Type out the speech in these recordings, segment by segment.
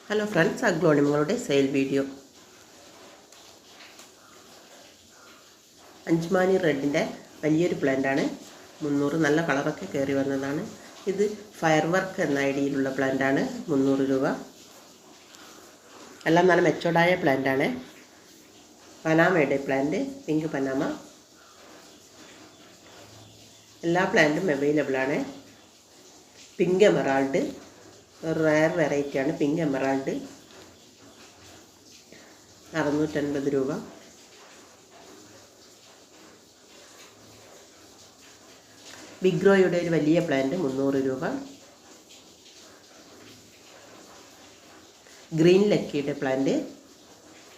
Hello friends, അഗ്ലോണിമങ്ങളുടെ sale video. അഞ്ച്മാനി റെഡിൻ്റെ വലിയൊരു പ്ലാന്റാണ്. 300 നല്ല കളറൊക്കെ കയറി വന്നതാണ്. ഇത് ഫയർ വർക്ക് എന്ന ഐഡിയയിലുള്ള പ്ലാന്റാണ്. 300 രൂപ. എല്ലാം നല്ല മെച്ചോർഡായ പ്ലാന്റാണ്. പനാമയുടെ പ്ലാന്റ്, പിങ്ക് പനാമ. എല്ലാ പ്ലാന്റും അവൈലബിളാണ്. പിങ്ക് എമറാൾഡ് റയർ വെറൈറ്റിയാണ്. പിങ്ക് എമറാൾഡ് 650 രൂപ. ബിഗ്രോയുടെ ഒരു വലിയ പ്ലാന്റ് 300 രൂപ. ഗ്രീൻ ലക്കിയുടെ പ്ലാന്റ്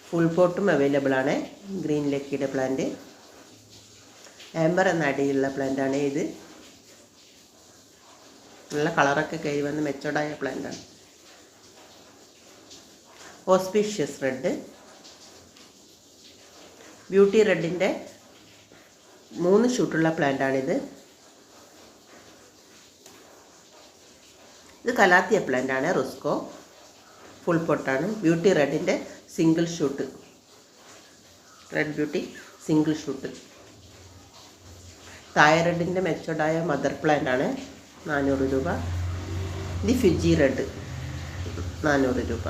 ഫുൾ പോട്ടും അവൈലബിളാണ്. ഗ്രീൻ ലക്കിയുടെ പ്ലാന്റ് ആംബർ എന്ന അടിയിലുള്ള പ്ലാന്റാണ് ഇത്. നല്ല കളറൊക്കെ കയറി വന്ന് മെച്ചോർഡായ പ്ലാന്റാണ്. ഓസ്പീഷ്യസ് റെഡ്, ബ്യൂട്ടി റെഡിൻ്റെ 3 ഷൂട്ടുള്ള പ്ലാന്റാണിത്. ഇത് കലാത്തിയ പ്ലാന്റാണ്. റുസ്കോ ഫുൾ പൊട്ടാണ്. ബ്യൂട്ടി റെഡിൻ്റെ single shoot, red beauty single shoot. തായറെഡിൻ്റെ മെച്ചോർഡായ മദർ പ്ലാന്റാണ്. 400 രൂപ. ഇത് ഫിജി റെഡ് 400 രൂപ.